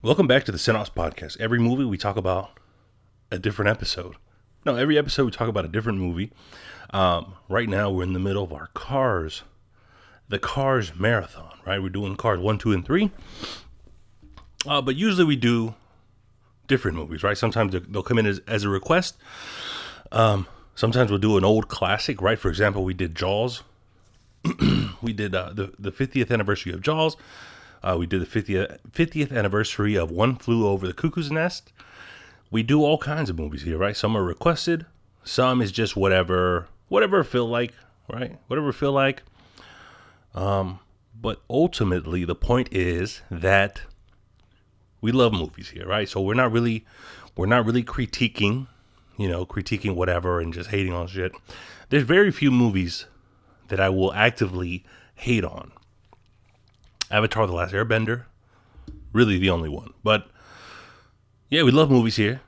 Welcome back to the Cine-Ops Podcast. Every movie we talk about a different episode. No, every episode we talk about a different movie. Right now we're in the middle of our the Cars marathon, right? We're doing Cars 1, 2, and 3. But usually we do different movies, right? Sometimes they'll come in as a request. Sometimes we'll do an old classic, right? For example, we did Jaws. We did the 50th anniversary of Jaws. We did the 50th anniversary of One Flew Over the Cuckoo's Nest. We do all kinds of movies here, right? Some are requested. Some is just whatever I feel like, right? Whatever I feel like. But ultimately, the point is that we love movies here, right? So we're not really critiquing, critiquing whatever and just hating on shit. There's very few movies that I will actively hate on. Avatar: The Last Airbender, really the only one. But yeah, we love movies here,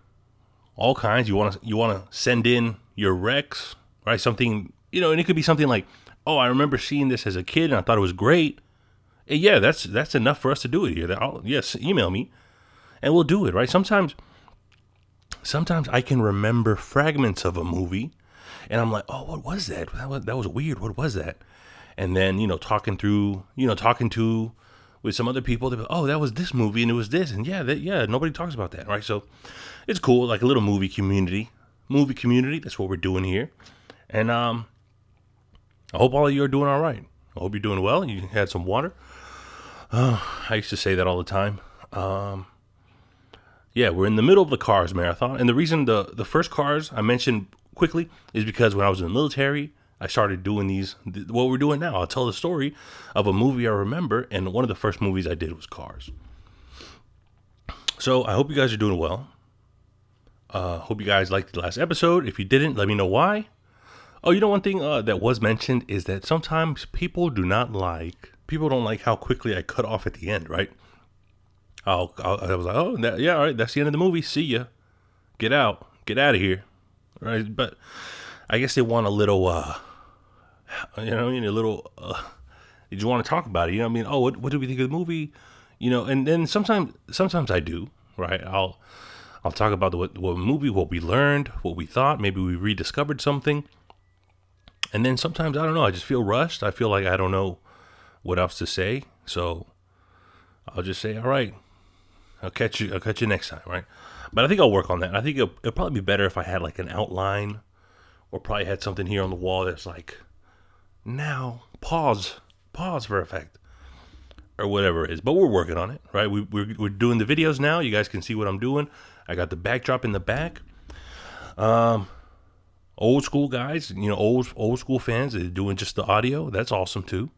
all kinds. You want to send in your recs, right? Something, and it could be something like, oh, I remember seeing this as a kid and I thought it was great. And yeah, that's enough for us to do it here. Yes, email me, and we'll do it, right? Sometimes I can remember fragments of a movie, and I'm like, oh, what was that? That was weird. What was that? And then, talking with some other people, they're like, oh, that was this movie and it was this. And nobody talks about that, right? So it's cool, like a little movie community. That's what we're doing here. And I hope all of you are doing all right. I hope you're doing well. You had some water. I used to say that all the time. We're in the middle of the Cars marathon. And the reason the first Cars I mentioned quickly is because when I was in the military, I started doing what we're doing now. I'll tell the story of a movie I remember, and one of the first movies I did was Cars. So I hope you guys are doing well. Hope you guys liked the last episode. If you didn't, let me know why. Oh, one thing that was mentioned is that sometimes people don't like how quickly I cut off at the end, right? I was like, all right, that's the end of the movie. See ya. Get out of here, right? But I guess they want a little, did you want to talk about it? Oh, what do we think of the movie? And then sometimes I do, right? I'll talk about what movie, what we learned, what we thought, maybe we rediscovered something. And then sometimes, I don't know, I just feel rushed. I feel like I don't know what else to say. So I'll just say, all right, I'll catch you next time, right? But I think I'll work on that. I think it'll probably be better if I had like an outline, or probably had something here on the wall that's like, now pause for effect, or whatever it is. But we're working on it, right? We're doing the videos now. You guys can see what I'm doing. I got the backdrop in the back. Old school guys, old school fans, they're doing just the audio. That's awesome too.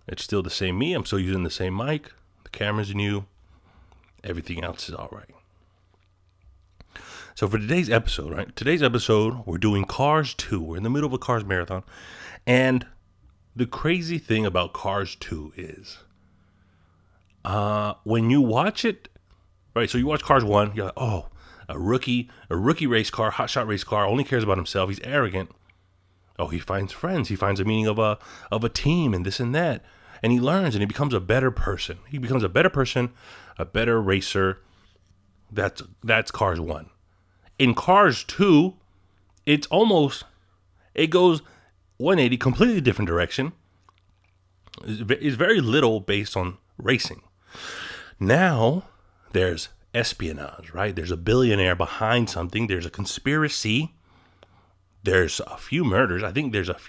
It's still the same me. I'm still using the same mic. The camera's new. Everything else is all right. So for today's episode, right? We're doing Cars 2. We're in the middle of a Cars marathon. And the crazy thing about Cars 2 is when you watch it, right? So you watch Cars 1, you're like, oh, a rookie race car, hotshot race car, only cares about himself. He's arrogant. Oh, he finds friends. He finds a meaning of a team and this and that. And he learns and he becomes a better person. He becomes a better person, a better racer. That's Cars 1. In Cars 2, it goes 180, completely different direction. It's very little based on racing. Now, there's espionage, right? There's a billionaire behind something. There's a conspiracy. There's a few murders. I think there's at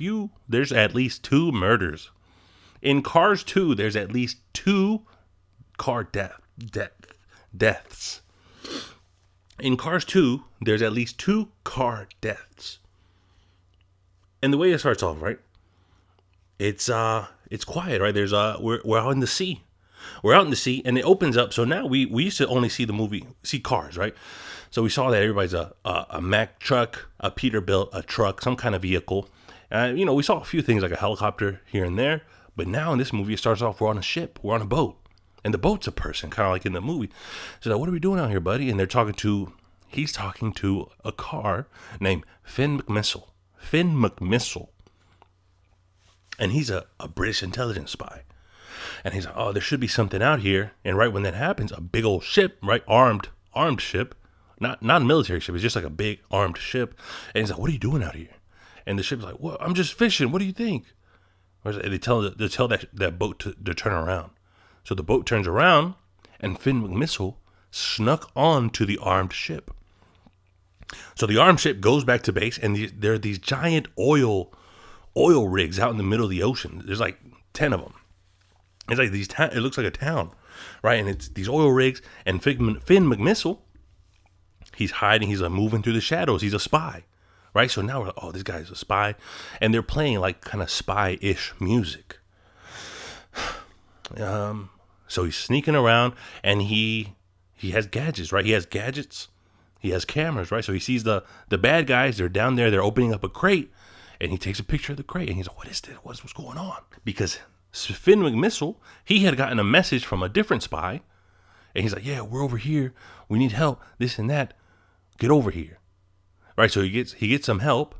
least 2 murders. In Cars 2, there's at least 2 car deaths. In Cars 2, there's at least 2 car deaths. And the way it starts off, right? It's quiet, right? We're out in the sea. We're out in the sea, and it opens up. So now we used to only see cars, right? So we saw that everybody's a Mack truck, a Peterbilt, a truck, some kind of vehicle. We saw a few things like a helicopter here and there. But now in this movie, it starts off, we're on a ship, we're on a boat. And the boat's a person, kind of like in the movie. So like, what are we doing out here, buddy? And he's talking to a car named Finn McMissile. And he's a British intelligence spy. And he's like, oh, there should be something out here. And right when that happens, a big old ship, right? Armed ship. Not a military ship. It's just like a big armed ship. And he's like, what are you doing out here? And the ship's like, well, I'm just fishing. What do you think? They tell that boat to turn around. So the boat turns around, and Finn McMissile snuck on to the armed ship. So the armed ship goes back to base, and there are these giant oil rigs out in the middle of the ocean. There's like 10 of them. It's like it looks like a town, right? And it's these oil rigs, and Finn McMissile, he's hiding. He's like moving through the shadows. He's a spy, right? So now we're like, oh, this guy's a spy, and they're playing like kind of spy-ish music. So he's sneaking around, and he has gadgets, right? He has gadgets. He has cameras, right? So he sees the bad guys. They're down there. They're opening up a crate, and he takes a picture of the crate, and he's like, what is this? What's going on? Because Finn McMissile, he had gotten a message from a different spy, and he's like, yeah, we're over here. We need help, this and that. Get over here. Right? So he gets some help,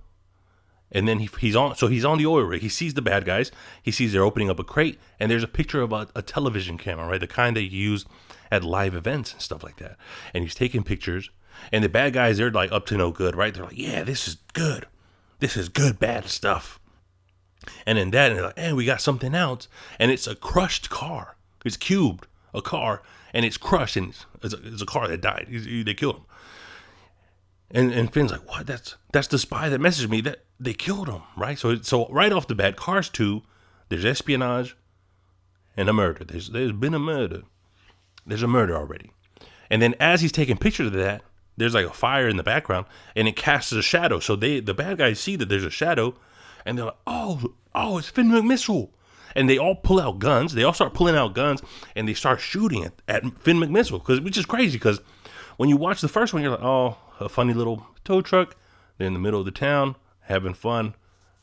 and then he's on the oil rig. He sees the bad guys. He sees they're opening up a crate, and there's a picture of a television camera, right? The kind that you use at live events and stuff like that. And he's taking pictures, and the bad guys, they're like up to no good, right? They're like, yeah, this is good. This is good, bad stuff. And then they're like, we got something else. And it's a crushed car. It's cubed, a car, and it's crushed, and it's a car that died. They killed him. And Finn's like, what? That's the spy that messaged me that they killed him, right? So right off the bat, Cars 2, there's espionage and a murder. There's been a murder. There's a murder already. And then as he's taking pictures of that, there's like a fire in the background, and it casts a shadow. So the bad guys see that there's a shadow, and they're like, oh, it's Finn McMissile. And they all pull out guns. They all start pulling out guns, and they start shooting at Finn McMissile, which is crazy, because when you watch the first one, you're like, oh, a funny little tow truck. They're in the middle of the town, having fun,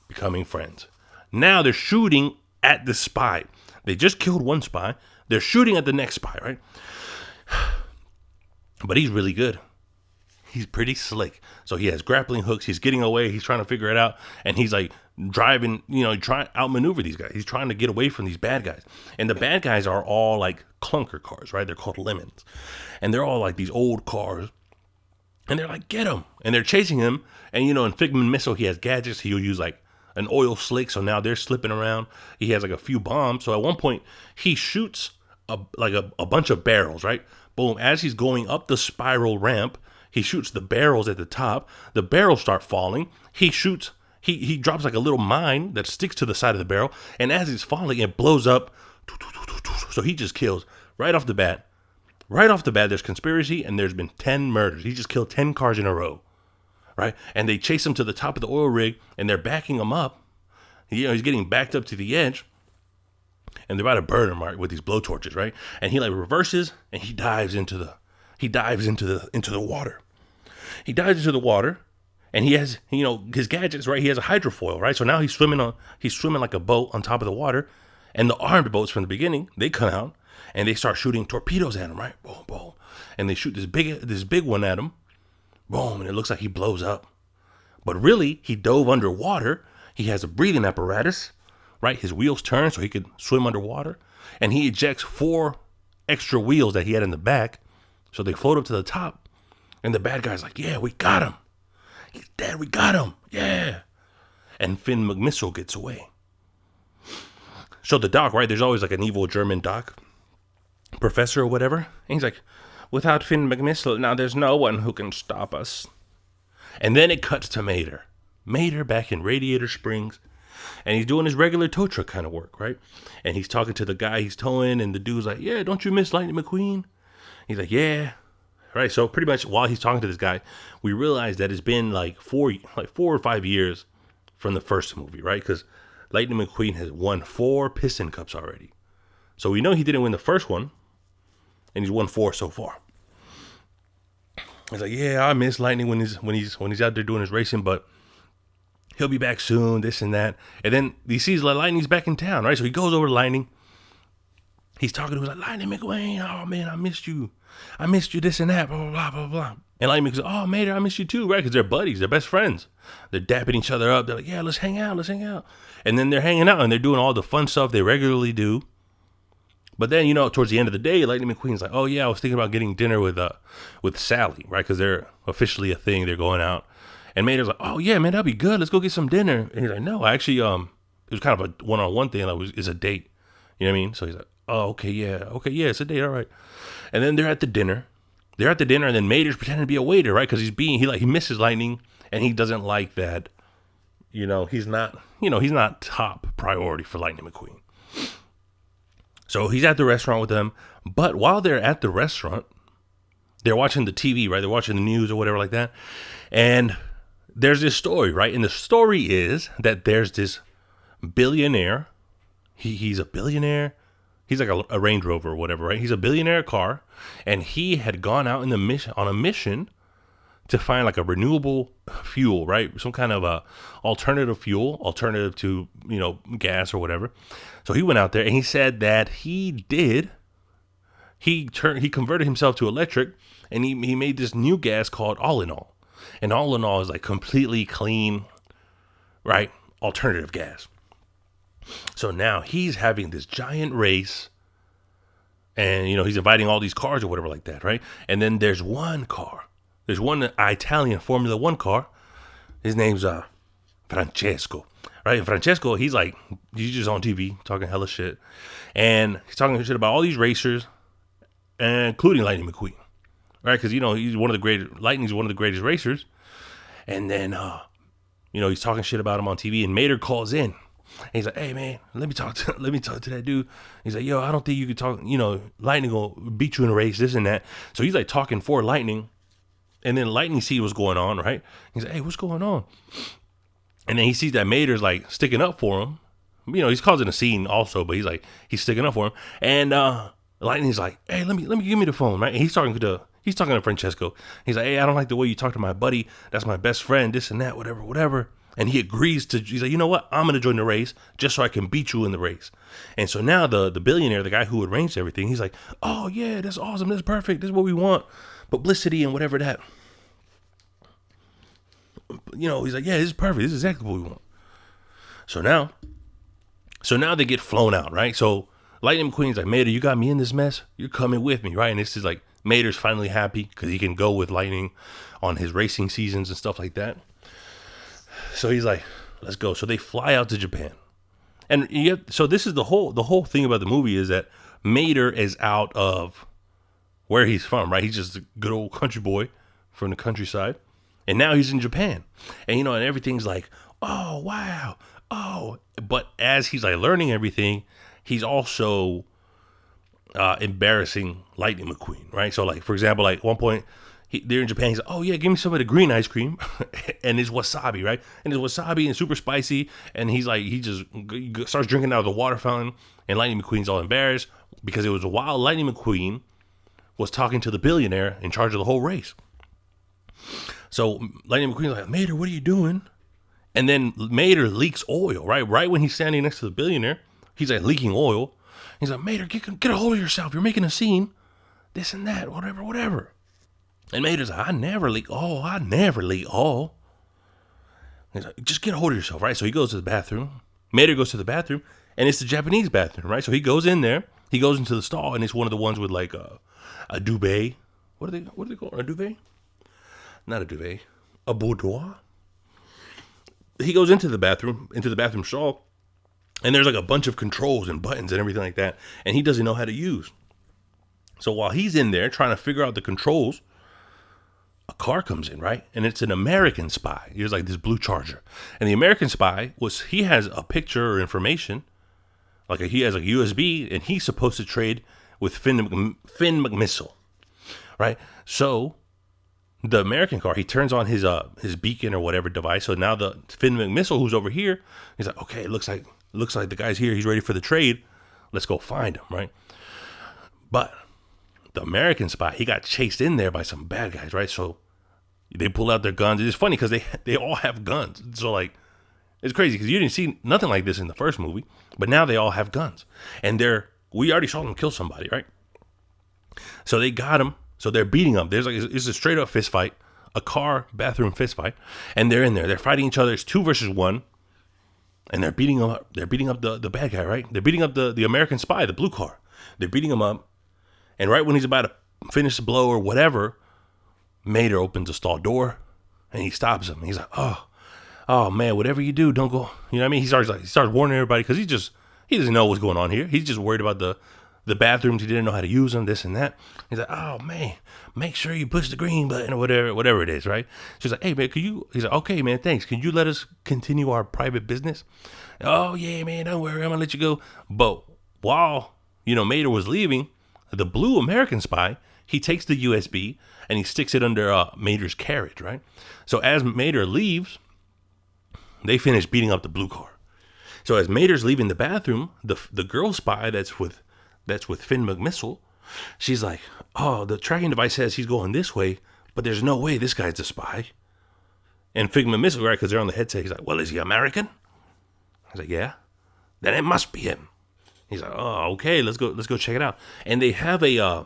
becoming friends. Now they're shooting at the spy. They just killed one spy. They're shooting at the next spy, right? But he's really good. He's pretty slick. So he has grappling hooks. He's getting away. He's trying to figure it out. And he's like driving, trying to outmaneuver these guys. He's trying to get away from these bad guys. And the bad guys are all like clunker cars, right? They're called lemons. And they're all like these old cars. And they're like, get him. And they're chasing him. And, in Finn McMissile, he has gadgets. He'll use like an oil slick. So now they're slipping around. He has like a few bombs. So at one point, he shoots a bunch of barrels, right? Boom. As he's going up the spiral ramp, he shoots the barrels at the top. The barrels start falling. He drops like a little mine that sticks to the side of the barrel. And as it's falling, it blows up. So he just kills right off the bat. Right off the bat, there's conspiracy, and there's been 10 murders. He just killed 10 cars in a row, right? And they chase him to the top of the oil rig, and they're backing him up. He's getting backed up to the edge, and they're about to burn him, right, with these blowtorches, right? And he like reverses, and he dives into the water. He dives into the water, and he has, his gadgets, right? He has a hydrofoil, right? So now he's swimming like a boat on top of the water, and the armed boats from the beginning, they come out. And they start shooting torpedoes at him, right? Boom, boom. And they shoot this big one at him. Boom, and it looks like he blows up. But really, he dove underwater. He has a breathing apparatus, right? His wheels turn so he could swim underwater. And he ejects 4 extra wheels that he had in the back. So they float up to the top. And the bad guy's like, yeah, we got him. He's dead, we got him. Yeah. And Finn McMissile gets away. So the doc, right? There's always like an evil German doc. Professor or whatever, and he's like, without Finn McMissile, now there's no one who can stop us. And then it cuts to Mater back in Radiator Springs, and he's doing his regular tow truck kind of work, right? And he's talking to the guy he's towing, and the dude's like, yeah, don't you miss Lightning McQueen? He's like, yeah, right? So pretty much while he's talking to this guy, we realize that it's been like 4 or 5 years from the first movie, right? Because Lightning McQueen has won 4 Piston Cups already. So we know he didn't win the first one, and he's won 4 so far. He's like, yeah, I miss Lightning when he's out there doing his racing, but he'll be back soon, this and that. And then he sees Lightning's back in town, right? So he goes over to Lightning. He's talking to him, like, Lightning McQueen, oh man, I missed you, this and that, blah blah blah blah blah. And Lightning goes, oh Mater, I miss you too, right? Because they're buddies, they're best friends. They're dapping each other up. They're like, yeah, let's hang out. And then they're hanging out and they're doing all the fun stuff they regularly do. But then, towards the end of the day, Lightning McQueen's like, oh yeah, I was thinking about getting dinner with Sally, right? Because they're officially a thing. They're going out. And Mater's like, oh yeah, man, that'd be good. Let's go get some dinner. And he's like, no, actually, it was kind of a one-on-one thing. Like, it's a date. You know what I mean? So he's like, oh, okay, yeah, it's a date, all right. And then they're at the dinner. And then Mater's pretending to be a waiter, right? Because he misses Lightning, and he doesn't like that. He's not top priority for Lightning McQueen. So he's at the restaurant with them. But while they're at the restaurant, they're watching the TV, right? They're watching the news or whatever like that. And there's this story, right? And the story is that there's this billionaire. He's a billionaire. He's like a Range Rover or whatever, right? He's a billionaire car. And he had gone out on a mission to find like a renewable fuel, right? Some kind of a alternative to, gas or whatever. So he went out there and he said that he converted himself to electric, and he made this new gas called All in All. And All in All is like completely clean, right? Alternative gas. So now he's having this giant race, and he's inviting all these cars or whatever like that, right? And then there's one Italian Formula One car. His name's Francesco, right? And Francesco, he's just on TV talking hella shit, and he's talking shit about all these racers, including Lightning McQueen, right? Because Lightning's one of the greatest racers, and then he's talking shit about him on TV, and Mater calls in. And he's like, hey man, let me talk to that dude. He's like, yo, I don't think you could talk. Lightning will beat you in a race, this and that. So he's like talking for Lightning. And then Lightning sees what's going on, right? He's like, hey, what's going on? And then he sees that Mater's like sticking up for him. He's causing a scene also, but he's sticking up for him. And Lightning's like, hey, let me give me the phone, right? And he's talking to Francesco. He's like, hey, I don't like the way you talk to my buddy. That's my best friend, this and that, whatever. And he agrees he's like, you know what? I'm going to join the race just so I can beat you in the race. And so now the billionaire, the guy who arranged everything, he's like, oh yeah, that's awesome. That's perfect. This is what we want. Publicity and whatever that. He's like, yeah, this is perfect. This is exactly what we want. So now they get flown out, right? So Lightning McQueen's like, Mater, you got me in this mess. You're coming with me, right? And this is like, Mater's finally happy because he can go with Lightning on his racing seasons and stuff like that. So he's like, let's go. So they fly out to Japan. And so this is the whole thing about the movie is that Mater is out of where he's from, right? He's just a good old country boy from the countryside. And now he's in Japan. And, and everything's like, oh, wow. Oh, but as he's like learning everything, he's also embarrassing Lightning McQueen, right? So like, for example, like one point they're in Japan. He's like, oh yeah, give me some of the green ice cream. And it's wasabi, right? And it's wasabi and super spicy. And he just starts drinking out of the water fountain. And Lightning McQueen's all embarrassed because it was while Lightning McQueen was talking to the billionaire in charge of the whole race. So Lightning McQueen's like, Mater, what are you doing? And then Mater leaks oil, right? Right when he's standing next to the billionaire, he's like leaking oil. He's like, Mater, get a hold of yourself. You're making a scene. This and that, whatever. And Mater's like, I never leak oil. He's like, just get a hold of yourself, right? So he goes to the bathroom. Mater goes to the bathroom, and it's the Japanese bathroom, right? So he goes in there. He goes into the stall, and it's one of the ones with like a duvet. What do they call it? A duvet? Not a duvet. A boudoir. He goes into the bathroom stall, and there's like a bunch of controls and buttons and everything like that, and he doesn't know how to use. So while he's in there trying to figure out the controls, a car comes in, right? And it's an American spy. He was like this blue Charger. And the American spy he has a picture or information, he has a USB, and he's supposed to trade with Finn McMissile, right? So the American car, he turns on his beacon or whatever device. So now the Finn McMissile, who's over here, he's like, okay, it looks like the guy's here. He's ready for the trade. Let's go find him, right? But the American spy, he got chased in there by some bad guys, right? So they pull out their guns. It's funny because they all have guns. So like, it's crazy because you didn't see nothing like this in the first movie, but now they all have guns, and we already saw them kill somebody, right? So they got him. So they're beating up. It's a straight up fist fight, a car bathroom fist fight, and they're in there. They're fighting each other. It's 2 versus 1, and they're beating up. They're beating up the bad guy, right? They're beating up the American spy, the blue car, They're beating him up. And right when he's about to finish the blow or whatever, Mater opens the stall door and he stops him. He's like, oh man, whatever you do, don't go. You know what I mean? He starts warning everybody because he doesn't know what's going on here. He's just worried about the bathrooms. He didn't know how to use them, this and that. He's like, oh man, make sure you push the green button or whatever it is, right? She's like, hey man, he's like, okay man, thanks. Can you let us continue our private business? Oh yeah, man, don't worry, I'm gonna let you go. But while, Mater was leaving, the blue American spy, he takes the USB and he sticks it under Mater's carriage, right? So as Mater leaves, they finish beating up the blue car. So as Mater's leaving the bathroom, the girl spy that's with Finn McMissile, she's like, oh, the tracking device says he's going this way, but there's no way this guy's a spy. And Finn McMissile, right, because they're on the headset, he's like, well, is he American? I was like, yeah. Then it must be him. He's like, oh, okay, let's go check it out. And they have a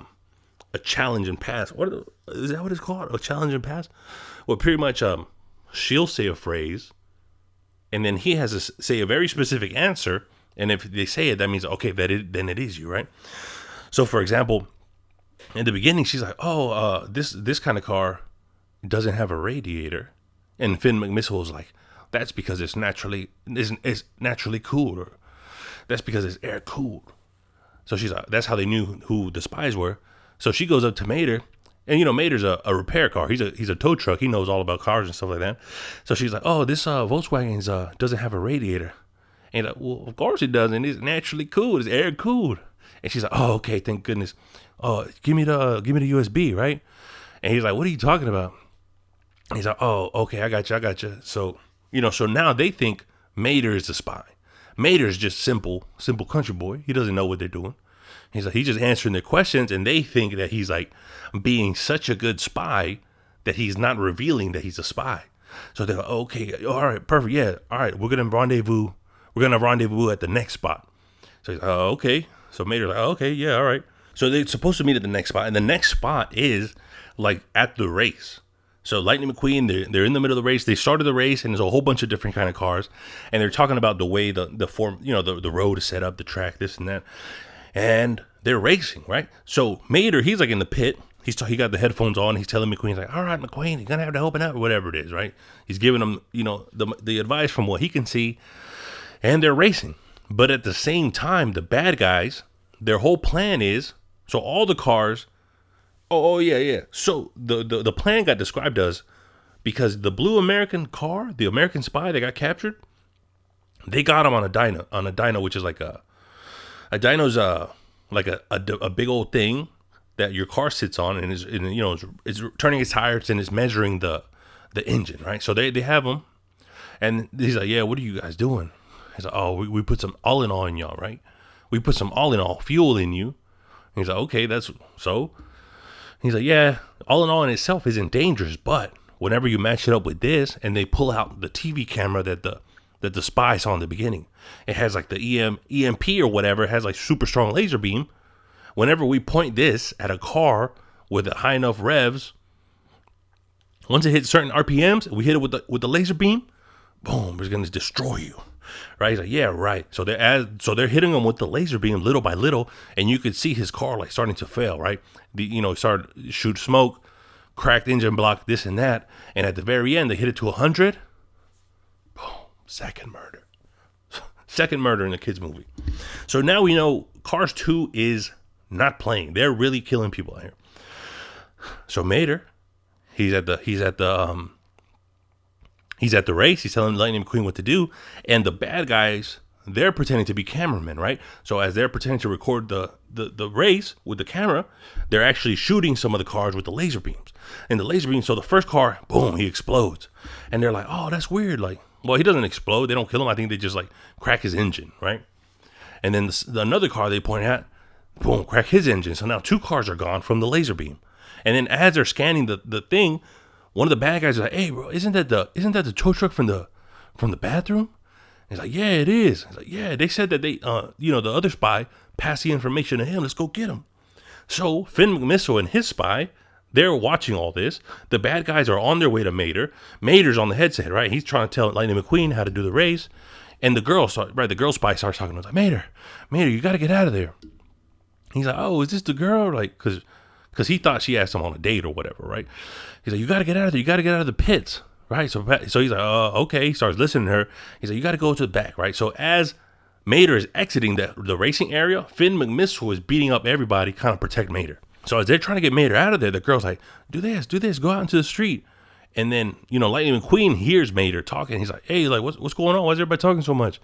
challenge and pass. Is that what it's called? A challenge and pass? Well, pretty much, she'll say a phrase, and then he has to say a very specific answer. And if they say it, that means, okay, then it is you, right? So, for example, in the beginning, she's like, oh, this kind of car doesn't have a radiator. And Finn McMissile is like, that's because it's naturally cooled, or that's because it's air cooled. So she's like, that's how they knew who the spies were. So she goes up to Mater, and Mater's a repair car. He's a tow truck. He knows all about cars and stuff like that. So she's like, oh, this Volkswagen's doesn't have a radiator. And he's like, well, of course it doesn't. It's naturally cooled. It's air cooled. And she's like, oh, okay, thank goodness. Oh, give me the USB, right? And he's like, what are you talking about? And he's like, oh, okay, I got you. So, so now they think Mater is the spy. Mater is just simple country boy. He doesn't know what they're doing. He's just answering their questions, and they think that he's like being such a good spy that he's not revealing that he's a spy. So they're like, okay, all right, perfect, yeah, all right, we're gonna rendezvous at the next spot. So he's like, oh, okay. So Mater's like, oh, okay, yeah, all right. So they're supposed to meet at the next spot, and the next spot is like at the race. So Lightning McQueen, they're in the middle of the race. They started the race, and there's a whole bunch of different kind of cars, and they're talking about the way the form, the road is set up, the track, this and that, and they're racing, right? So Mater, he's like in the pit. He got the headphones on. He's telling McQueen, he's like, all right, McQueen, you're gonna have to open up, or whatever it is, right? He's giving him, the advice from what he can see, and they're racing. But at the same time, the bad guys, their whole plan is, so all the cars. Oh yeah. So the plan got described as, because the blue American car, the American spy that got captured, they got him on a dyno, which is like a dyno's like a big old thing that your car sits on, and is turning its tires and is measuring the engine, right? So they have him, and he's like, yeah, what are you guys doing? He's like, oh, we put some all in all in y'all, right? We put some all in all fuel in you. And he's like, okay, that's so. He's like, yeah, all in all in itself isn't dangerous, but whenever you match it up with this, and they pull out the TV camera that the spy saw in the beginning, it has like the EMP or whatever, it has like super strong laser beam. Whenever we point this at a car with a high enough revs, once it hits certain RPMs, we hit it with the laser beam, boom, it's gonna destroy you. Right? He's like, yeah, right. So they're hitting him with the laser beam little by little, and you could see his car like starting to fail, right? Started to shoot smoke, cracked engine block, this and that, and at the very end they hit it to 100. Boom, second murder in the kids movie. So now we know Cars 2 is not playing. They're really killing people out here. So Mater, he's at the race. He's telling Lightning McQueen what to do. And the bad guys, they're pretending to be cameramen, right? So as they're pretending to record the race with the camera, they're actually shooting some of the cars with the laser beams. And the laser beam, so the first car, boom, he explodes. And they're like, oh, that's weird. Like, well, he doesn't explode. They don't kill him. I think they just like crack his engine, right? And then another car they point at, boom, crack his engine. So now 2 cars are gone from the laser beam. And then as they're scanning the thing, one of the bad guys is like, hey, bro, isn't that the tow truck from the bathroom? And he's like, yeah, it is. He's like, yeah, they said that they, the other spy passed the information to him. Let's go get him. So Finn McMissile and his spy, they're watching all this. The bad guys are on their way to Mater. Mater's on the headset, right? He's trying to tell Lightning McQueen how to do the race. And the girl spy starts talking to him, like, Mater, you got to get out of there. He's like, oh, is this the girl? Like, because he thought she asked him on a date or whatever, right? He's like, you got to get out of there. You got to get out of the pits, right? So he's like, okay. He starts listening to her. He's like, you got to go to the back, right? So as Mater is exiting the racing area, Finn McMissile is beating up everybody, kind of protect Mater. So as they're trying to get Mater out of there, the girl's like, do this, go out into the street. And then, Lightning McQueen hears Mater talking. He's like, hey, like, what's going on? Why is everybody talking so much?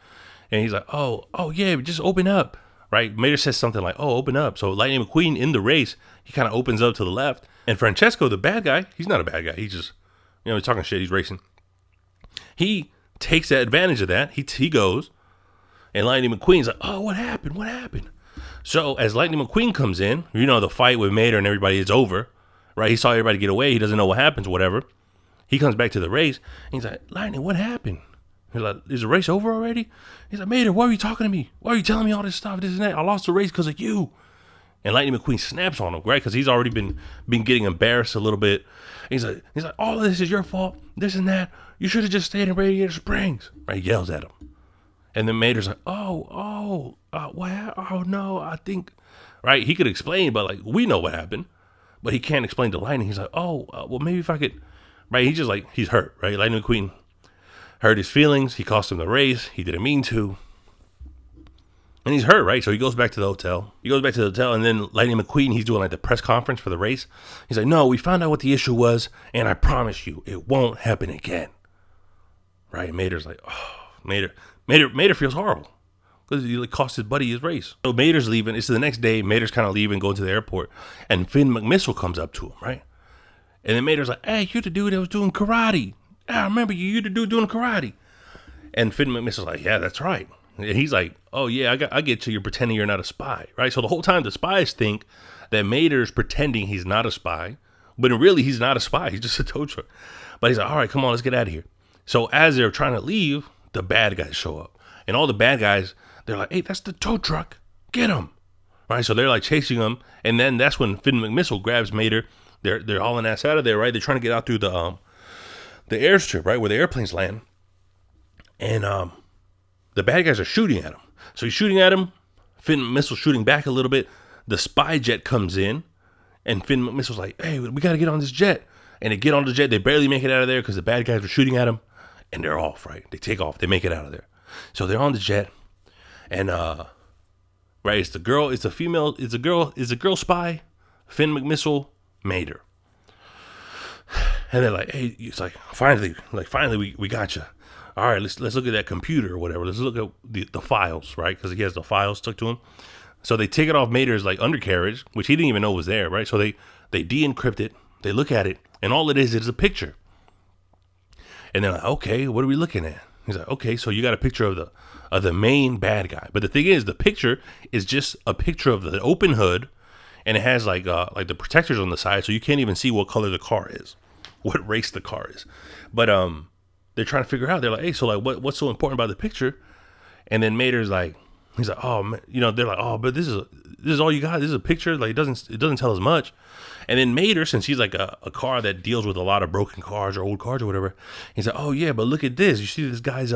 And he's like, oh yeah, just open up. Right? Mater says something like, oh, open up. So Lightning McQueen in the race, he kind of opens up to the left. And Francesco, the bad guy, he's not a bad guy. He's just, he's talking shit. He's racing. He takes advantage of that. He goes. And Lightning McQueen's like, oh, what happened? So as Lightning McQueen comes in, the fight with Mater and everybody is over. Right? He saw everybody get away. He doesn't know what happens, whatever. He comes back to the race. And he's like, Lightning, what happened? He's like, is the race over already? He's like, Mater, why are you talking to me? Why are you telling me all this stuff, this and that? I lost the race because of you. And Lightning McQueen snaps on him, right? Because he's already been getting embarrassed a little bit. He's like, all of this is your fault, this and that. You should have just stayed in Radiator Springs. Right? He yells at him. And then Mater's like, what? Oh, no, I think, right? He could explain, but like, we know what happened. But he can't explain to Lightning. He's like, well, maybe if I could, right? He's just like, he's hurt, right? Lightning McQueen hurt his feelings. He cost him the race. He didn't mean to. And he's hurt, right? So he goes back to the hotel. And then Lightning McQueen, he's doing like the press conference for the race. He's like, no, we found out what the issue was, and I promise you, it won't happen again. Right? Mater's like, Mater feels horrible because he like cost his buddy his race. So Mater's leaving. It's the next day. Mater's kind of leaving, going to the airport, and Finn McMissile comes up to him, right? And then Mater's like, hey, you're the dude that was doing karate. I remember you. You're the dude doing karate. And Finn McMissile's like, yeah, that's right. And he's like, oh, yeah, I get you. You're pretending you're not a spy, right? So the whole time the spies think that Mater's pretending he's not a spy, but really he's not a spy. He's just a tow truck. But he's like, all right, come on, let's get out of here. So as they're trying to leave, the bad guys show up. And all the bad guys, they're like, hey, that's the tow truck. Get him. Right? So they're like chasing him. And then that's when Finn McMissile grabs Mater. They're hauling ass out of there, right? They're trying to get out through the airstrip, right, where the airplanes land. And the bad guys are shooting at him. So he's shooting at him. Finn McMissile shooting back a little bit. The spy jet comes in. And Finn McMissile's like, hey, we got to get on this jet. And they get on the jet. They barely make it out of there because the bad guys are shooting at him. And they're off, right? They take off. They make it out of there. So they're on the jet. And, right, it's the girl. It's a female. It's a girl spy. Finn McMissile, Mater. And they're like, hey, it's like, finally, we got you. All right, let's look at that computer or whatever. Let's look at the files, right? Because he has the files stuck to him. So they take it off Mater's like undercarriage, which he didn't even know was there, right? So they de-encrypt it. They look at it, and all it is a picture. And they're like, okay, what are we looking at? He's like, okay, so you got a picture of the main bad guy. But the thing is, the picture is just a picture of the open hood, and it has like the protectors on the side, so you can't even see what color the car is, what race the car is. But they're trying to figure out. They're like, hey, so like, what's so important about the picture? And then Mater's like, he's like, oh, man, they're like, oh, but this is all you got. This is a picture. Like, it doesn't tell us much. And then Mater, since he's like a car that deals with a lot of broken cars or old cars or whatever, he's like, oh yeah, but look at this. You see this guy's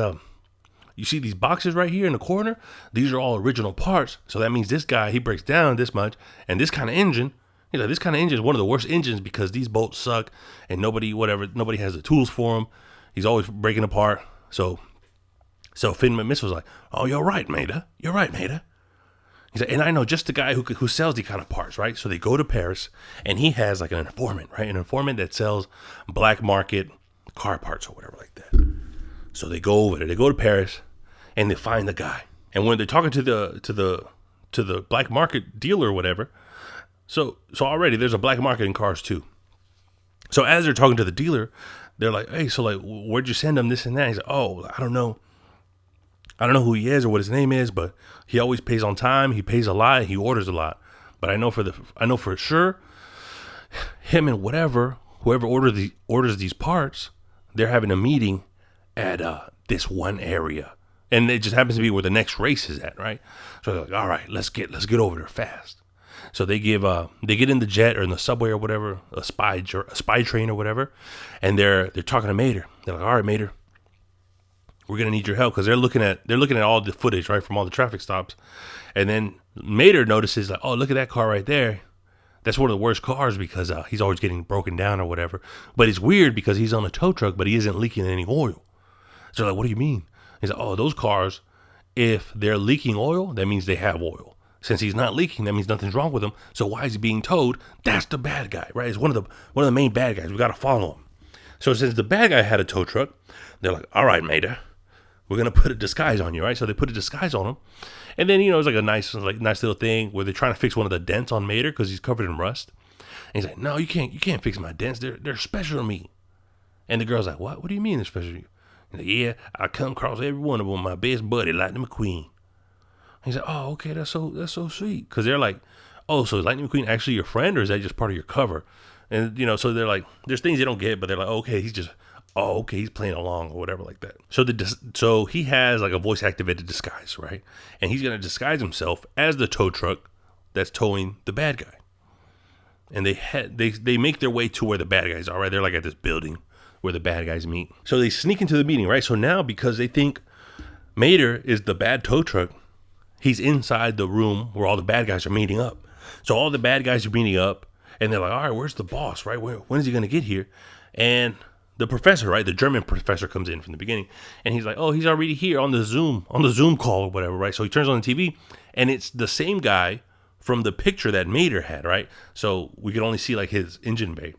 you see these boxes right here in the corner? These are all original parts. So that means this guy, he breaks down this much, and this kind of engine. He's like, this kind of engine is one of the worst engines because these bolts suck, and nobody has the tools for them. He's always breaking apart. So Finn McMissile's was like, oh, you're right, Mater. You're right, Mater. He's like, and I know just the guy who sells these kind of parts, right? So they go to Paris, and he has like an informant, right? An informant that sells black market car parts or whatever like that. So they go over there. They go to Paris, and they find the guy. And when they're talking to the black market dealer or whatever, so already there's a black market in cars too. So as they're talking to the dealer, they're like, hey, so like, where'd you send him this and that? He's like, oh, I don't know who he is or what his name is, but he always pays on time. He pays a lot. He orders a lot. But I know for sure, him and whoever orders these parts, they're having a meeting at this one area, and it just happens to be where the next race is at, right? So they're like, all right, let's get over there fast. So they get in the jet or in the subway or whatever, a spy train or whatever, and they're talking to Mater. They're like, all right, Mater, we're gonna need your help because they're looking at all the footage, right, from all the traffic stops, and then Mater notices like, oh, look at that car right there. That's one of the worst cars because he's always getting broken down or whatever. But it's weird because he's on a tow truck, but he isn't leaking any oil. So like, what do you mean? He's like, oh, those cars, if they're leaking oil, that means they have oil. Since he's not leaking, that means nothing's wrong with him. So why is he being towed? That's the bad guy, right? It's one of the main bad guys. We got to follow him. So since the bad guy had a tow truck, they're like, all right, Mater, we're going to put a disguise on you, right? So they put a disguise on him. And then, it's like a nice little thing where they're trying to fix one of the dents on Mater because he's covered in rust. And he's like, no, you can't fix my dents. They're special to me. And the girl's like, what? What do you mean they're special to you? He's like, yeah, I come across every one of them, my best buddy, Lightning McQueen. He's like, oh, okay, that's so sweet. Because they're like, oh, so is Lightning McQueen actually your friend, or is that just part of your cover? And, so they're like, there's things they don't get, but they're like, okay, he's playing along or whatever like that. So he has like a voice activated disguise, right? And he's going to disguise himself as the tow truck that's towing the bad guy. And they make their way to where the bad guys are, right? They're like at this building where the bad guys meet. So they sneak into the meeting, right? So now, because they think Mater is the bad tow truck, he's inside the room where all the bad guys are meeting up. So all the bad guys are meeting up, and they're like, all right, where's the boss, right? When is he going to get here? And the professor, right, the German professor comes in from the beginning, and he's like, oh, he's already here on the Zoom call or whatever, right? So he turns on the TV, and it's the same guy from the picture that Mater had, right? So we could only see like his engine bay.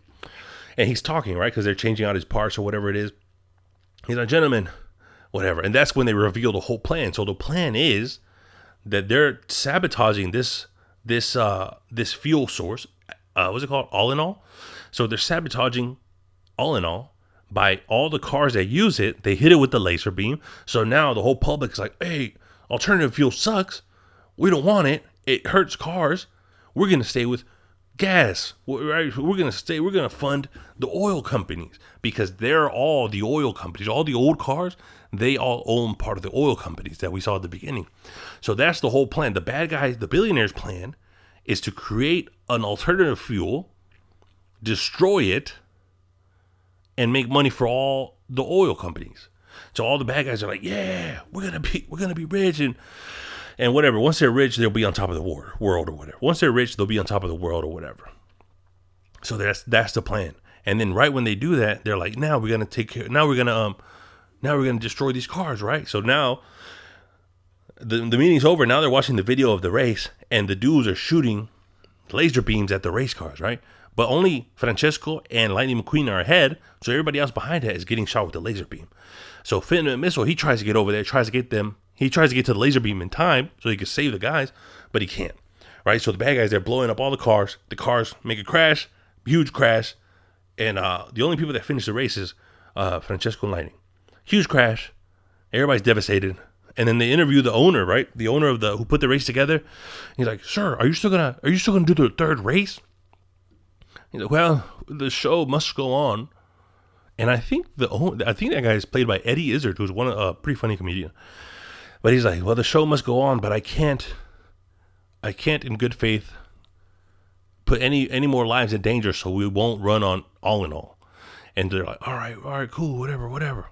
And he's talking, right, because they're changing out his parts or whatever it is. He's like, gentlemen, whatever. And that's when they reveal the whole plan. So the plan is that they're sabotaging this fuel source. What's it called? All in all. So they're sabotaging all in all by all the cars that use it. They hit it with the laser beam. So now the whole public is like, hey, alternative fuel sucks. We don't want it. It hurts cars. We're going to stay with gas. Right? We're going to fund the oil companies because they're all the oil companies. All the old cars, they all own part of the oil companies that we saw at the beginning. So that's the whole plan. The bad guys, the billionaire's plan is to create an alternative fuel, destroy it, and make money for all the oil companies. So all the bad guys are like, yeah, we're gonna be rich and whatever. Once they're rich, they'll be on top of the world or whatever. Once they're rich, they'll be on top of the world or whatever. So that's the plan. And then right when they do that, they're like, now we're gonna destroy these cars, right? So now the meeting's over. Now they're watching the video of the race, and the dudes are shooting laser beams at the race cars, right? But only Francesco and Lightning McQueen are ahead, so everybody else behind it is getting shot with the laser beam. So Finn Missile, he tries to get over there, he tries to get to the laser beam in time so he can save the guys, but he can't, right? So the bad guys, they're blowing up all the cars make a crash, huge crash, and the only people that finish the race is Francesco and Lightning. Huge crash, everybody's devastated, and then they interview the owner, right? The owner of who put the race together. He's like, "Sir, are you still gonna do the third race?" He's like, "Well, the show must go on." And I think that guy is played by Eddie Izzard, who's a pretty funny comedian. But he's like, "Well, the show must go on, but I can't in good faith put any more lives in danger, so we won't run on all in all." And they're like, all right, cool, whatever.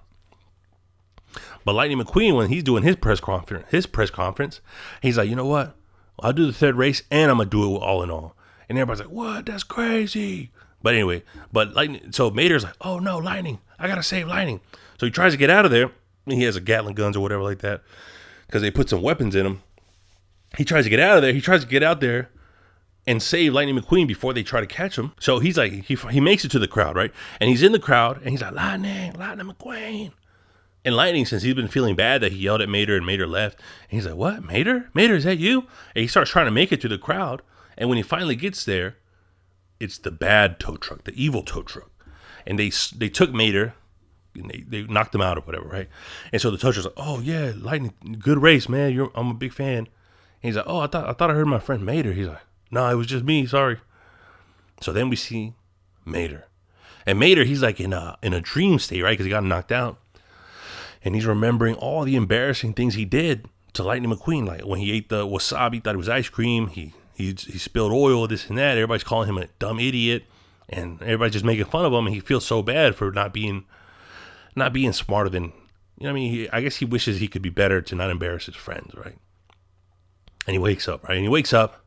But Lightning McQueen, when he's doing his press conference, he's like, you know what? I'll do the third race, and I'm gonna do it all in all. And everybody's like, what? That's crazy. But anyway, so Mater's like, oh no, Lightning, I gotta save Lightning. So he tries to get out of there. He has a Gatling guns or whatever like that, because they put some weapons in him. He tries to get out of there. He tries to get out there and save Lightning McQueen before they try to catch him. So he's like, he makes it to the crowd, right? And he's in the crowd, and he's like, Lightning McQueen. And Lightning, since he's been feeling bad that he yelled at Mater and Mater left, and he's like, what, Mater? Mater, is that you? And he starts trying to make it to the crowd. And when he finally gets there, it's the bad tow truck, the evil tow truck. And they took Mater, and they knocked him out or whatever, right? And so the tow truck's like, oh yeah, Lightning, good race, man. I'm a big fan. And he's like, oh, I thought I heard my friend Mater. He's like, no, it was just me, sorry. So then we see Mater. And Mater, he's like in a dream state, right? Because he got knocked out. And he's remembering all the embarrassing things he did to Lightning McQueen. Like when he ate the wasabi, thought it was ice cream. He spilled oil, this and that. Everybody's calling him a dumb idiot. And everybody's just making fun of him. And he feels so bad for not being smarter than, I mean, I guess he wishes he could be better to not embarrass his friends, right? And he wakes up, right? And he wakes up,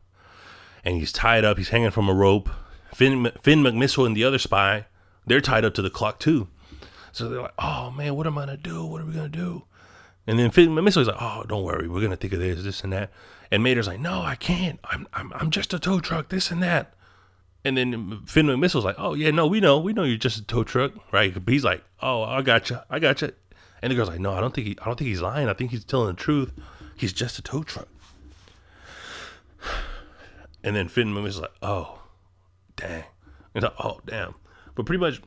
and he's tied up. He's hanging from a rope. Finn McMissile and the other spy, they're tied up to the clock too. So they're like, oh man, what am I gonna do? What are we gonna do? And then Finn McMissile's like, oh, don't worry, we're gonna think of this and that. And Mater's like, no, I can't. I'm just a tow truck, this and that. And then Finn McMissile's like, oh yeah, no, we know you're just a tow truck, right? But he's like, oh, I gotcha. And the girl's like, no, I don't think he's lying. I think he's telling the truth. He's just a tow truck. And then Finn McMissile's like, oh, dang. He's like, oh, damn. But pretty much,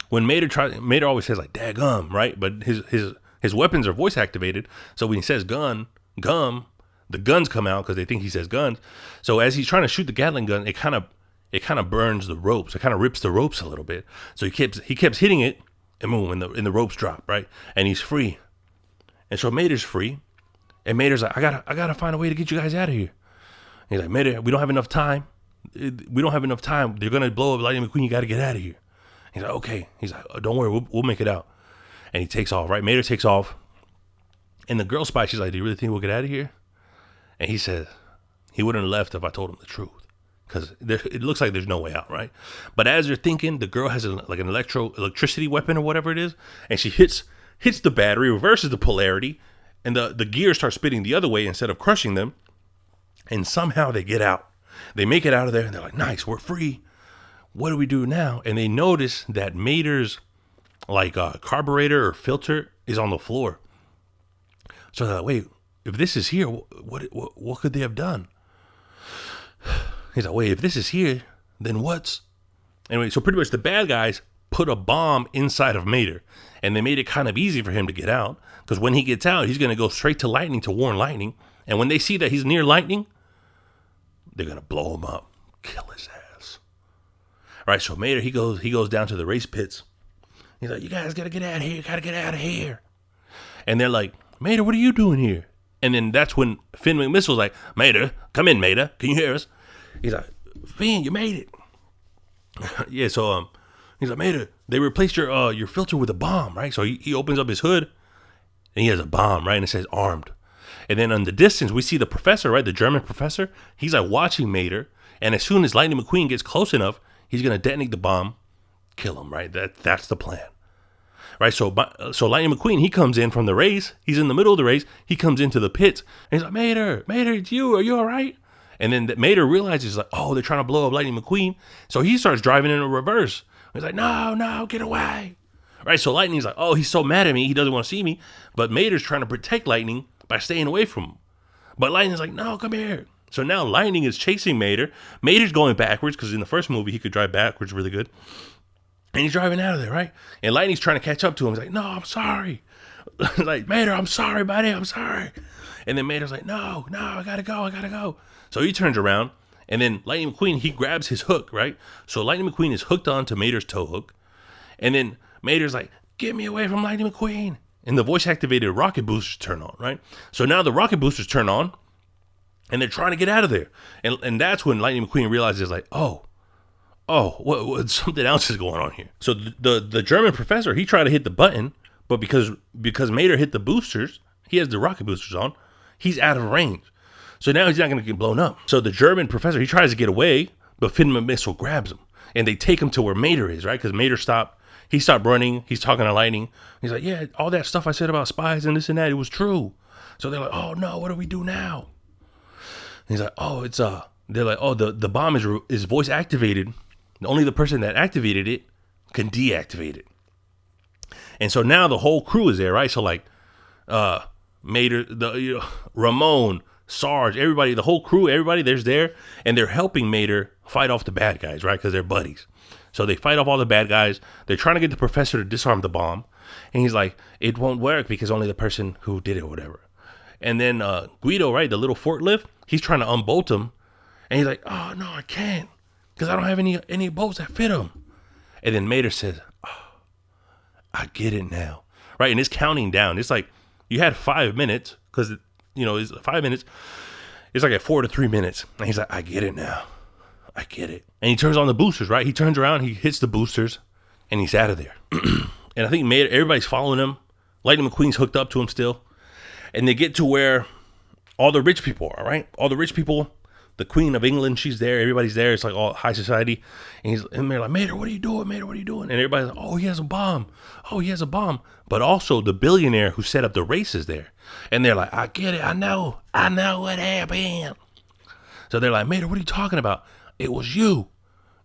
when Mater always says like daggum, right? But his weapons are voice activated. So when he says gum, the guns come out because they think he says guns. So as he's trying to shoot the Gatling gun, it kind of burns the ropes. It kind of rips the ropes a little bit. So he keeps hitting it, and boom, and the ropes drop, right? And he's free. And so Mater's free, and Mater's like, I gotta find a way to get you guys out of here. And he's like, Mater, we don't have enough time. They're gonna blow up Lightning McQueen. You gotta get out of here. He's like, okay. He's like, oh, don't worry, we'll make it out. And he takes off, right? Mater takes off. And the girl spy, she's like, do you really think we'll get out of here? And he says, he wouldn't have left if I told him the truth. Because it looks like there's no way out, right? But as they're thinking, the girl has an electricity weapon or whatever it is. And she hits the battery, reverses the polarity. And the gears start spinning the other way instead of crushing them. And somehow they get out. They make it out of there. And they're like, nice, we're free. What do we do now? And they notice that Mater's carburetor or filter is on the floor. So they're like, wait, if this is here, what could they have done? He's like, wait, if this is here, then what's... Anyway, so pretty much the bad guys put a bomb inside of Mater, and they made it kind of easy for him to get out, because when he gets out, he's going to go straight to Lightning to warn Lightning, and when they see that he's near Lightning, they're going to blow him up, kill his ass. All right, so Mater, he goes down to the race pits. He's like, you guys got to get out of here, got to get out of here. And they're like, Mater, what are you doing here? And then that's when Finn McMissile's like, Mater, come in, Mater. Can you hear us? He's like, Finn, you made it. Yeah, so he's like, Mater, they replaced your filter with a bomb, right? So he opens up his hood, and he has a bomb, right? And it says armed. And then in the distance, we see the professor, right? The German professor. He's like watching Mater. And as soon as Lightning McQueen gets close enough, he's going to detonate the bomb, kill him, right? That's the plan. Right, so Lightning McQueen, he comes in from the race. He's in the middle of the race. He comes into the pits, and he's like, Mater, it's you. Are you all right? And then Mater realizes, like, oh, they're trying to blow up Lightning McQueen. So he starts driving in a reverse. He's like, no, get away. Right, so Lightning's like, oh, he's so mad at me. He doesn't want to see me. But Mater's trying to protect Lightning by staying away from him. But Lightning's like, no, come here. So now Lightning is chasing Mater. Mater's going backwards, because in the first movie, he could drive backwards really good. And he's driving out of there, right? And Lightning's trying to catch up to him. He's like, no, I'm sorry. Like, Mater, I'm sorry, buddy. I'm sorry. And then Mater's like, no, I gotta go. So he turns around, and then Lightning McQueen, he grabs his hook, right? So Lightning McQueen is hooked onto Mater's tow hook. And then Mater's like, get me away from Lightning McQueen. And the voice-activated rocket boosters turn on, right? So now the rocket boosters turn on, and they're trying to get out of there. And that's when Lightning McQueen realizes, like, what something else is going on here. So the German professor, he tried to hit the button, but because Mater hit the boosters, he has the rocket boosters on, he's out of range. So now he's not going to get blown up. So the German professor, he tries to get away, but Finn McMissile grabs him, and they take him to where Mater is, right? Because Mater stopped running. He's talking to Lightning. He's like, yeah, all that stuff I said about spies and this and that, it was true. So they're like, oh no, what do we do now? And he's like, oh, they're like, oh, the bomb is voice activated. Only the person that activated it can deactivate it. And so now the whole crew is there, right? So like Mater, Ramon, Sarge, everybody, the whole crew, everybody there's there, and they're helping Mater fight off the bad guys, right? Because they're buddies. So they fight off all the bad guys. They're trying to get the professor to disarm the bomb. And he's like, it won't work because only the person who did it or whatever. And then Guido, right, the little forklift, he's trying to unbolt him. And he's like, oh, no, I can't. Because I don't have any bolts that fit him. And then Mater says, oh, I get it now. Right? And it's counting down. It's like you had 5 minutes because, it's 5 minutes. It's like at 4 to 3 minutes. And he's like, I get it now. I get it. And he turns on the boosters, right? He turns around, he hits the boosters, and he's out of there. And I think Mater, everybody's following him. Lightning McQueen's hooked up to him still. And they get to where all the rich people, all right? All the rich people, the Queen of England, she's there. Everybody's there. It's like all high society. And they're like, Mater, what are you doing? Mater, what are you doing? And everybody's like, oh, he has a bomb. Oh, he has a bomb. But also the billionaire who set up the race is there. And they're like, I get it. I know what happened. So they're like, Mater, what are you talking about? It was you.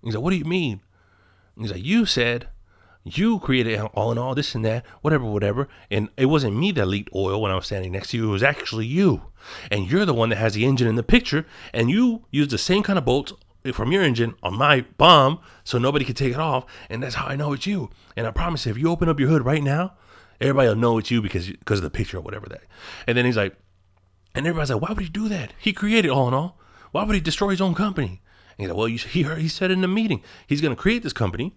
He's like, what do you mean? He's like, you said you created all in all, this and that, whatever. And it wasn't me that leaked oil when I was standing next to you. It was actually you. And you're the one that has the engine in the picture. And you used the same kind of bolts from your engine on my bomb so nobody could take it off. And that's how I know it's you. And I promise you, if you open up your hood right now, everybody will know it's you because of the picture or whatever that. And then he's like, and everybody's like, why would he do that? He created all in all. Why would he destroy his own company? And he's like, well, he said in the meeting, he's going to create this company,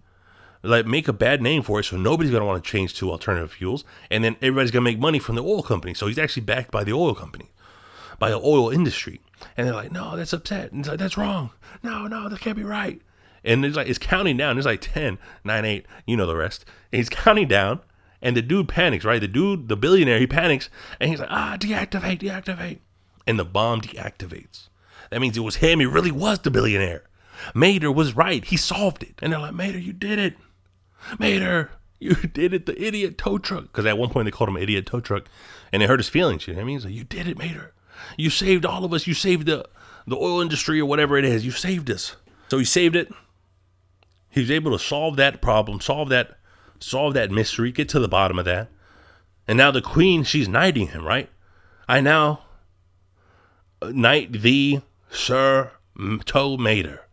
like make a bad name for it so nobody's going to want to change to alternative fuels. And then everybody's going to make money from the oil company. So he's actually backed by the oil company, by the oil industry. And they're like, no, that's upset. And it's like, that's wrong. No, that can't be right. And it's counting down. There's like 10, 9, 8, you know the rest. And he's counting down. And the dude panics, right? The billionaire, he panics. And he's like, deactivate. And the bomb deactivates. That means it was him. He really was the billionaire. Mater was right. He solved it. And they're like, Mater, you did it. Mater, you did it. The idiot tow truck. Because at one point they called him idiot tow truck. And it hurt his feelings. You know what I mean? He's like, you did it, Mater. You saved all of us. You saved the oil industry or whatever it is. You saved us. So he saved it. He was able to solve that problem. Solve that mystery. Get to the bottom of that. And now the queen, she's knighting him, right? I now knight thee, Sir Tow Mater.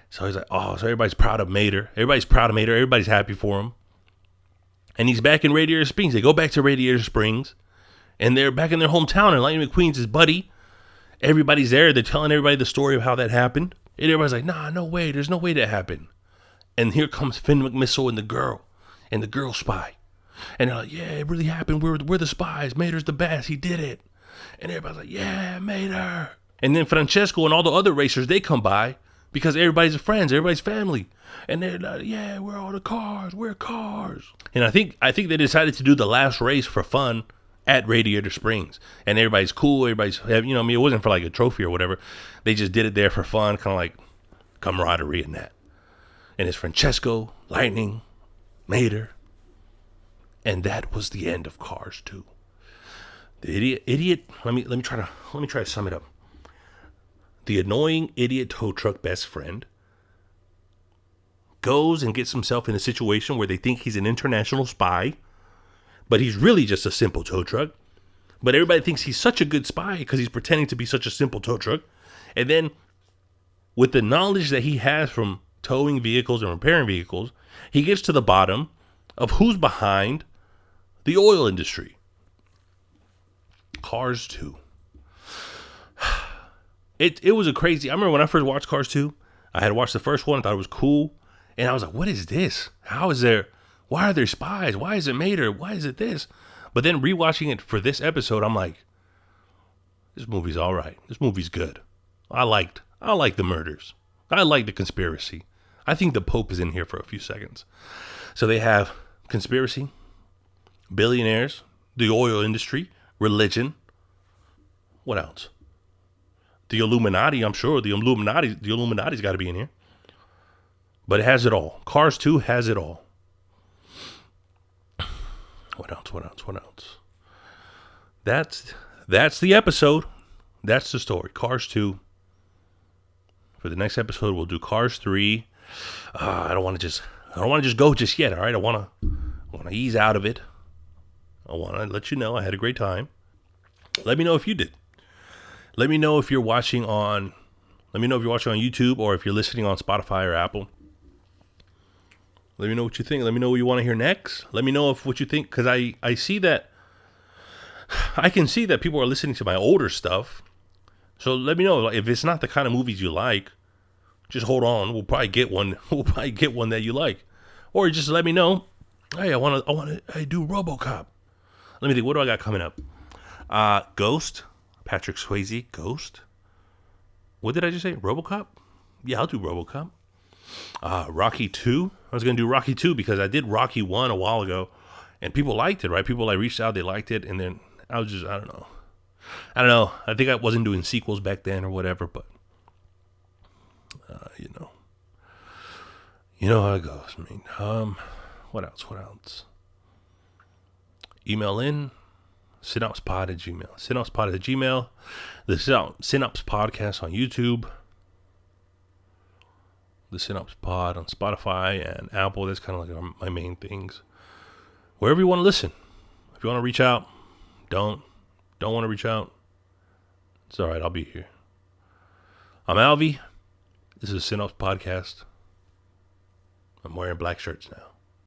So he's like, oh, so everybody's proud of Mater. Everybody's happy for him. And he's back in Radiator Springs. They go back to Radiator Springs. And they're back in their hometown. And Lightning McQueen's his buddy. Everybody's there. They're telling everybody the story of how that happened. And everybody's like, nah, no way. There's no way that happened. And here comes Finn McMissile and the girl spy. And they're like, yeah, it really happened. We're the spies. Mater's the best. He did it. And everybody's like, yeah, Mater. And then Francesco and all the other racers, they come by because everybody's friends, everybody's family. And they're like, yeah, we're all the cars. We're cars. And I think they decided to do the last race for fun at Radiator Springs. And everybody's cool. Everybody's, it wasn't for like a trophy or whatever. They just did it there for fun, kind of like camaraderie and that. And it's Francesco, Lightning, Mater. And that was the end of Cars 2. The idiot. Let me try to sum it up. The annoying idiot tow truck best friend goes and gets himself in a situation where they think he's an international spy, but he's really just a simple tow truck. But everybody thinks he's such a good spy because he's pretending to be such a simple tow truck. And then with the knowledge that he has from towing vehicles and repairing vehicles, he gets to the bottom of who's behind the oil industry. Cars 2. It was a crazy. I remember when I first watched Cars 2, I had watched the first one, I thought it was cool. And I was like, what is this? Why are there spies? Why is it Mater? Why is it this? But then rewatching it for this episode, I'm like, this movie's all right. This movie's good. I like the murders. I like the conspiracy. I think the Pope is in here for a few seconds. So they have conspiracy, billionaires, the oil industry, religion. What else? The Illuminati, I'm sure. The Illuminati's got to be in here. But it has it all. Cars 2 has it all. What else? That's the episode. That's the story. Cars 2. For the next episode, we'll do Cars 3. I don't want to just go just yet. All right, I want to ease out of it. I want to let you know I had a great time. Let me know if you did. Let me know if you're watching on YouTube or if you're listening on Spotify or Apple. Let me know what you think. Let me know what you want to hear next. Let me know what you think, because I can see that people are listening to my older stuff. So let me know if it's not the kind of movies you like. Just hold on. We'll probably get one. We'll probably get one that you like, or just let me know. Hey, I want to do RoboCop. Let me think. What do I got coming up? Ghost. Patrick Swayze. Ghost. What did I just say? RoboCop. Yeah, I'll do RoboCop. Rocky 2. I was going to do Rocky 2 because I did Rocky 1 a while ago and people liked it, right? People reached out, they liked it. And then I don't know. I don't know. I think I wasn't doing sequels back then or whatever, but you know how it goes. I mean, what else? Email in cineopspod at gmail. Cineopspod at gmail. The Cine-Ops Podcast on YouTube. The Cine-Ops Pod on Spotify and Apple. That's kind of like my main things. Wherever you want to listen. If you want to reach out, don't want to reach out, it's all right. I'll be here. I'm Alvi. This is the Cine-Ops Podcast. I'm wearing black shirts now.